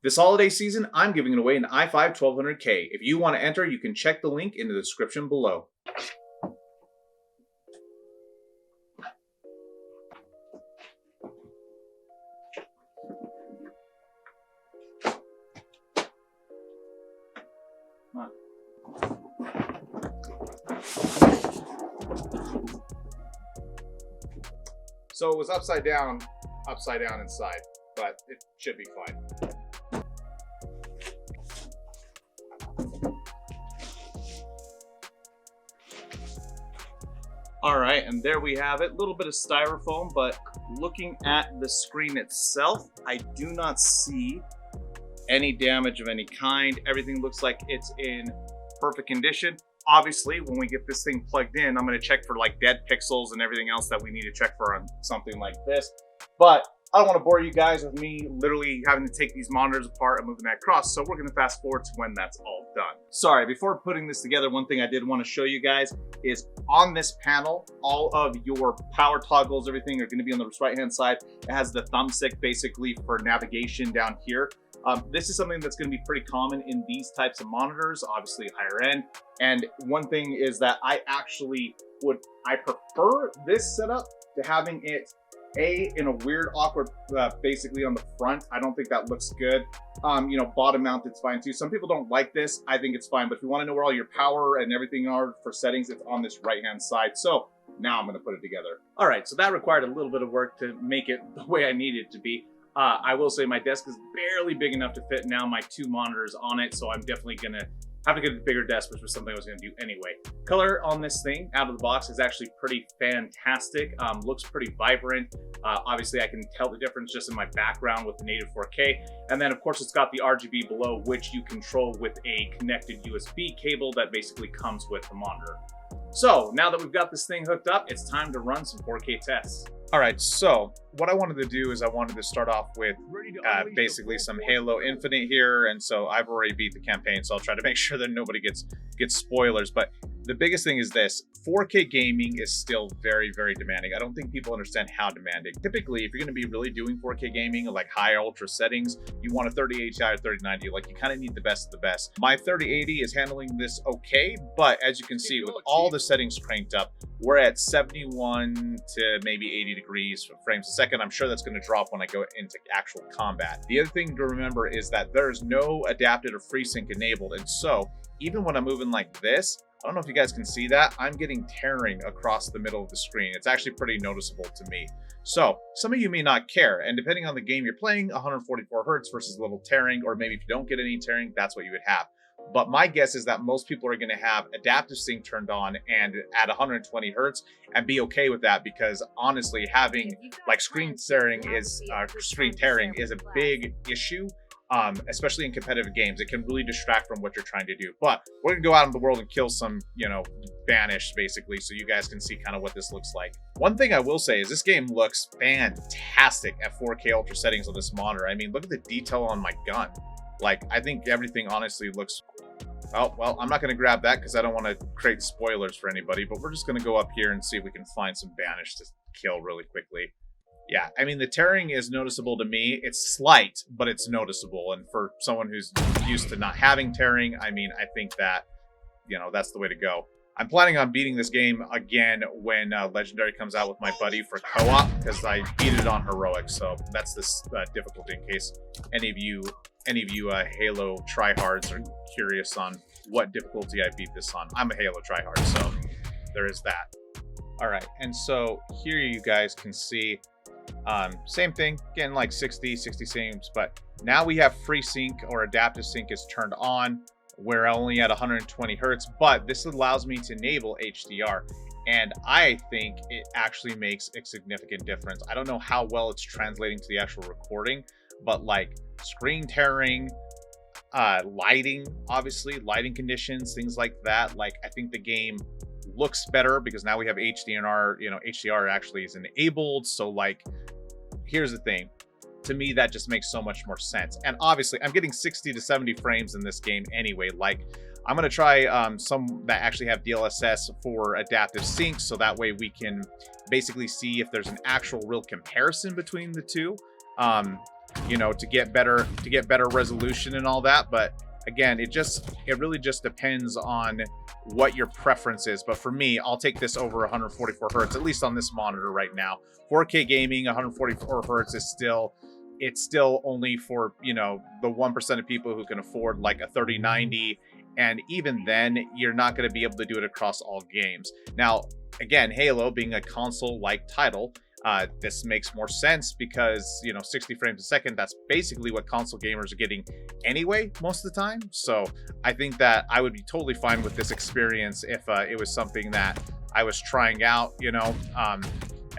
This holiday season, I'm giving away an i5 1200K. If you want to enter, you can check the link in the description below. So it was upside down inside, but it should be fine. All right, and there we have it. A little bit of styrofoam, but looking at the screen itself, I do not see any damage of any kind. Everything looks like it's in perfect condition. Obviously, when we get this thing plugged in, I'm gonna check for like dead pixels and everything else that we need to check for on something like this. But I don't want to bore you guys with me literally having to take these monitors apart and moving that across, so we're gonna fast forward to when that's all done. Sorry, before putting this together, one thing I did want to show you guys is on this panel, all of your power toggles, everything are gonna be on the right-hand side. It has the thumbstick basically for navigation down here. This is something that's going to be pretty common in these types of monitors, obviously higher end. And one thing is that I prefer this setup to having it in a weird, awkward, basically on the front. I don't think that looks good. You know, bottom mounted is fine too. Some people don't like this. I think it's fine, but if you want to know where all your power and everything are for settings, it's on this right-hand side. So now I'm going to put it together. All right, so that required a little bit of work to make it the way I need it to be. I will say my desk is barely big enough to fit now my 2 monitors on it, so I'm definitely gonna have to get a bigger desk, which was something I was gonna do anyway. Color on this thing out of the box is actually pretty fantastic. Looks pretty vibrant. Obviously I can tell the difference just in my background with the native 4K. And then of course it's got the RGB below, which you control with a connected USB cable that basically comes with the monitor. So now that we've got this thing hooked up, it's time to run some 4K tests. All right, so what I wanted to do is I wanted to start off with basically some Halo Infinite here, and so I've already beat the campaign, so I'll try to make sure that nobody gets spoilers. But the biggest thing is this: 4K gaming is still very, very demanding. I don't think people understand how demanding. Typically, if you're going to be really doing 4K gaming, like high ultra settings, you want a 3080 Ti or 3090. Like, you kind of need the best of the best. My 3080 is handling this okay, but as you can see, with all the settings cranked up, we're at 71 to maybe 80 degrees frames a second. I'm sure that's going to drop when I go into actual combat. The other thing to remember is that there's no adaptive or FreeSync enabled, and so even when I'm moving like this, I don't know if you guys can see that, I'm getting tearing across the middle of the screen. It's actually pretty noticeable to me. So some of you may not care, and depending on the game you're playing, 144 Hertz versus a little tearing, or maybe if you don't get any tearing, that's what you would have. But my guess is that most people are going to have adaptive sync turned on and at 120 Hertz and be okay with that, because honestly, having like screen tearing is a big issue. Especially in competitive games. It can really distract from what you're trying to do. But we're gonna go out in the world and kill some, you know, Banish basically, so you guys can see kind of what this looks like. One thing I will say is this game looks fantastic at 4K ultra settings on this monitor. I mean, look at the detail on my gun. Like, I think everything honestly looks... Oh, well, I'm not gonna grab that because I don't want to create spoilers for anybody, but we're just gonna go up here and see if we can find some Banish to kill really quickly. Yeah, I mean, the tearing is noticeable to me. It's slight, but it's noticeable. And for someone who's used to not having tearing, I mean, I think that, you know, that's the way to go. I'm planning on beating this game again when Legendary comes out with my buddy for co-op, because I beat it on Heroic. So that's this difficulty, in case any of you Halo tryhards are curious on what difficulty I beat this on. I'm a Halo tryhard, so there is that. All right, and so here you guys can see same thing, getting like 60 frames, but now we have FreeSync or adaptive sync is turned on. We're only at 120 Hertz, but this allows me to enable HDR, and I think it actually makes a significant difference. I don't know how well it's translating to the actual recording, but like screen tearing, lighting, obviously lighting conditions, things like that. Like, I think the game looks better because now we have HDR, you know, HDR actually is enabled. So like, here's the thing, to me that just makes so much more sense. And obviously I'm getting 60 to 70 frames in this game anyway. Like, I'm gonna try some that actually have DLSS for adaptive sync, so that way we can basically see if there's an actual real comparison between the two. you know, to get better resolution and all that. But again, it really just depends on what your preference is. But for me, I'll take this over 144 hertz, at least on this monitor right now. 4K gaming, 144 hertz is still only for, you know, the 1% of people who can afford like a 3090. And even then, you're not going to be able to do it across all games. Now, again, Halo being a console-like title, this makes more sense because, you know, 60 frames a second, that's basically what console gamers are getting anyway most of the time. So I think that I would be totally fine with this experience if it was something that I was trying out, you know.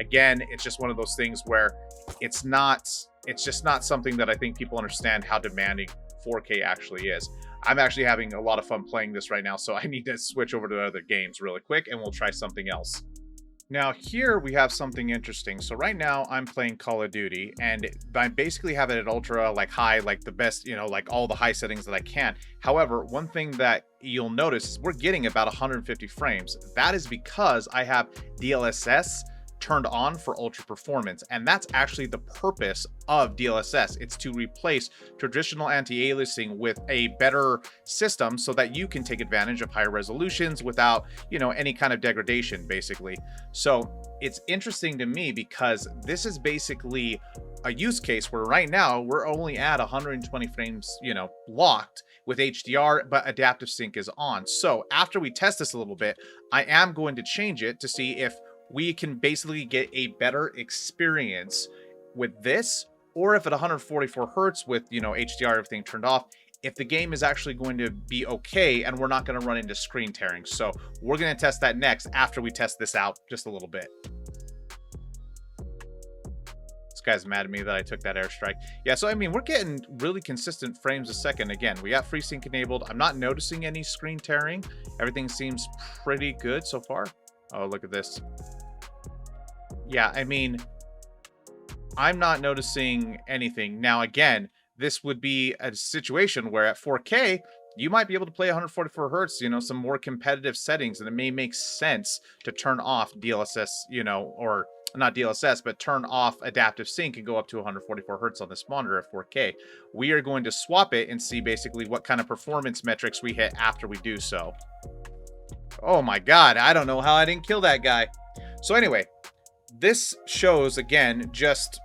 Again, it's just one of those things where it's just not something that I think people understand how demanding 4K actually is. I'm actually having a lot of fun playing this right now, so I need to switch over to other games really quick and we'll try something else. Now here we have something interesting. So right now I'm playing Call of Duty and I basically have it at ultra, like high, like the best, you know, like all the high settings that I can. However, one thing that you'll notice is we're getting about 150 frames. That is because I have DLSS turned on for ultra performance, and that's actually the purpose of DLSS. It's to replace traditional anti-aliasing with a better system so that you can take advantage of higher resolutions without, you know, any kind of degradation, basically. So it's interesting to me because this is basically a use case where right now we're only at 120 frames, you know, locked with HDR, but adaptive sync is on. So after we test this a little bit, I am going to change it to see if we can basically get a better experience with this, or if at 144 hertz with, you know, HDR, everything turned off, if the game is actually going to be okay and we're not going to run into screen tearing. So we're going to test that next after we test this out just a little bit. This guy's mad at me that I took that airstrike. Yeah, so I mean, we're getting really consistent frames a second. Again, we got FreeSync enabled. I'm not noticing any screen tearing. Everything seems pretty good so far. Oh, look at this. Yeah, I mean, I'm not noticing anything. Now, again, this would be a situation where at 4K, you might be able to play 144 hertz, you know, some more competitive settings, and it may make sense to turn off DLSS, you know, or not DLSS, but turn off adaptive sync and go up to 144 hertz on this monitor at 4K. We are going to swap it and see basically what kind of performance metrics we hit after we do so. Oh my God, I don't know how I didn't kill that guy. So anyway, this shows, again, just,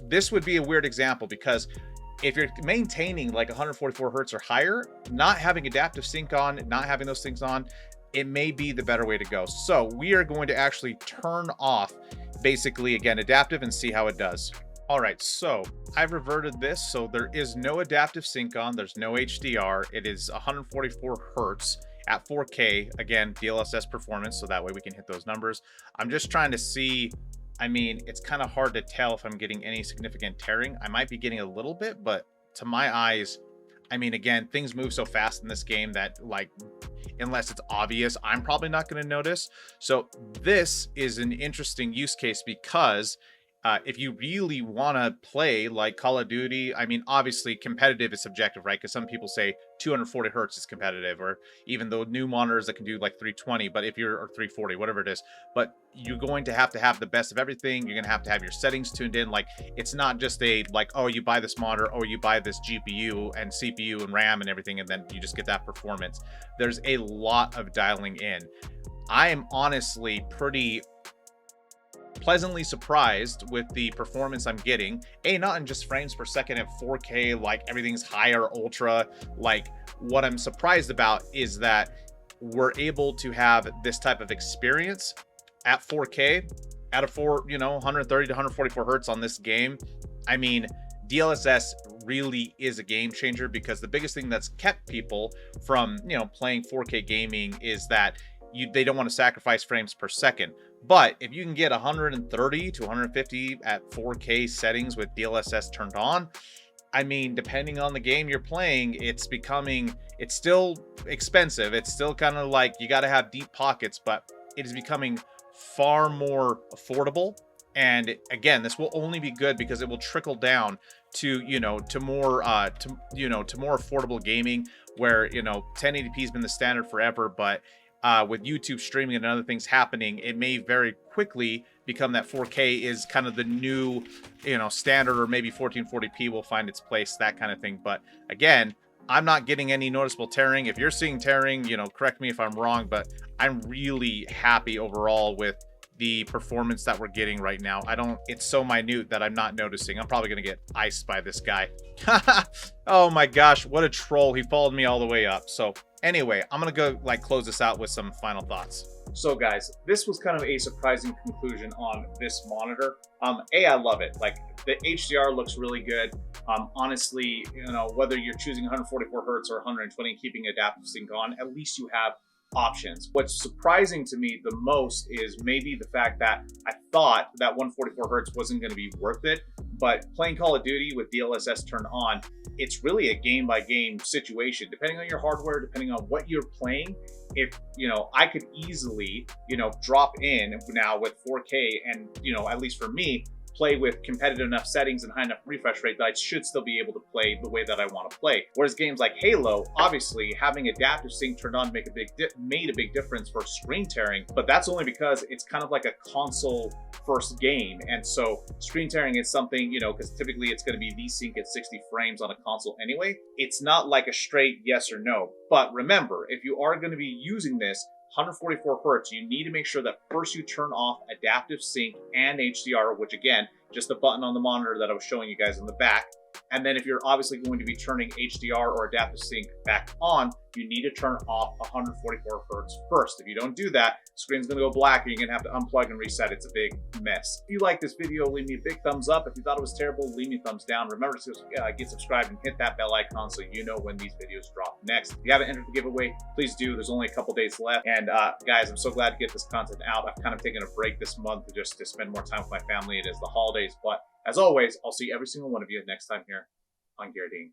this would be a weird example because if you're maintaining like 144 hertz or higher, not having adaptive sync on, not having those things on, it may be the better way to go. So we are going to actually turn off basically, again, adaptive and see how it does. All right, so I've reverted this. So there is no adaptive sync on, there's no HDR. It is 144 hertz. At 4K, again, DLSS performance, so that way we can hit those numbers. I'm just trying to see, I mean, it's kind of hard to tell if I'm getting any significant tearing. I might be getting a little bit, but to my eyes, I mean, again, things move so fast in this game that, like, unless it's obvious, I'm probably not going to notice. So this is an interesting use case because if you really want to play like Call of Duty, I mean, obviously competitive is subjective, right? Because some people say 240 hertz is competitive, or even the new monitors that can do like 320, but if you're, or 340, whatever it is, but you're going to have the best of everything. You're going to have your settings tuned in. Like, it's not just a, like, oh, you buy this monitor, or you buy this GPU and CPU and RAM and everything, and then you just get that performance. There's a lot of dialing in. I am honestly pretty pleasantly surprised with the performance I'm getting. Not in just frames per second at 4K, like everything's higher, ultra. Like, what I'm surprised about is that we're able to have this type of experience at 4K at a 130 to 144 hertz on this game. I mean, DLSS really is a game changer because the biggest thing that's kept people from, playing 4K gaming is that they don't want to sacrifice frames per second. But if you can get 130 to 150 at 4K settings with DLSS turned on, I mean, depending on the game you're playing, it's still expensive. It's still kind of like you got to have deep pockets, but it is becoming far more affordable. And again, this will only be good because it will trickle down to, to more affordable gaming where, 1080p has been the standard forever, but with YouTube streaming and other things happening, it may very quickly become that 4K is kind of the new, you know, standard, or maybe 1440p will find its place, that kind of thing. But again, I'm not getting any noticeable tearing. If you're seeing tearing, you know, correct me if I'm wrong, but I'm really happy overall with the performance that we're getting right now. It's so minute that I'm not noticing. I'm probably going to get iced by this guy. Oh my gosh, what a troll. He followed me all the way up. So anyway, I'm going to go like close this out with some final thoughts. So guys, this was kind of a surprising conclusion on this monitor. I love it. Like, the HDR looks really good. Honestly, you know, whether you're choosing 144 hertz or 120 and keeping adaptive sync on, at least you have options. What's surprising to me the most is maybe the fact that I thought that 144 hertz wasn't going to be worth it, but playing Call of Duty with DLSS turned on, it's really a game by game situation, depending on your hardware, depending on what you're playing. If, you know, I could easily, you know, drop in now with 4K and, you know, at least for me, play with competitive enough settings and high enough refresh rate that I should still be able to play the way that I want to play. Whereas games like Halo, obviously having adaptive sync turned on made a big difference for screen tearing, but that's only because it's kind of like a console first game. And so screen tearing is something, you know, because typically it's going to be VSync at 60 frames on a console anyway. It's not like a straight yes or no. But remember, if you are going to be using this 144 hertz, you need to make sure that first you turn off adaptive sync and HDR, which again, just a button on the monitor that I was showing you guys in the back. And then if you're obviously going to be turning HDR or adaptive sync back on, you need to turn off 144 hertz first. If you don't do that, screen's gonna go black and you're gonna have to unplug and reset. It's a big mess. If you like this video, leave me a big thumbs up. If you thought it was terrible, leave me a thumbs down. Remember to get subscribed and hit that bell icon so you know when these videos drop next. If you haven't entered the giveaway, please do. There's only a couple days left. And guys, I'm so glad to get this content out. I've kind of taken a break this month to spend more time with my family. It is the holidays, but as always, I'll see every single one of you next time here on Garrett Inc.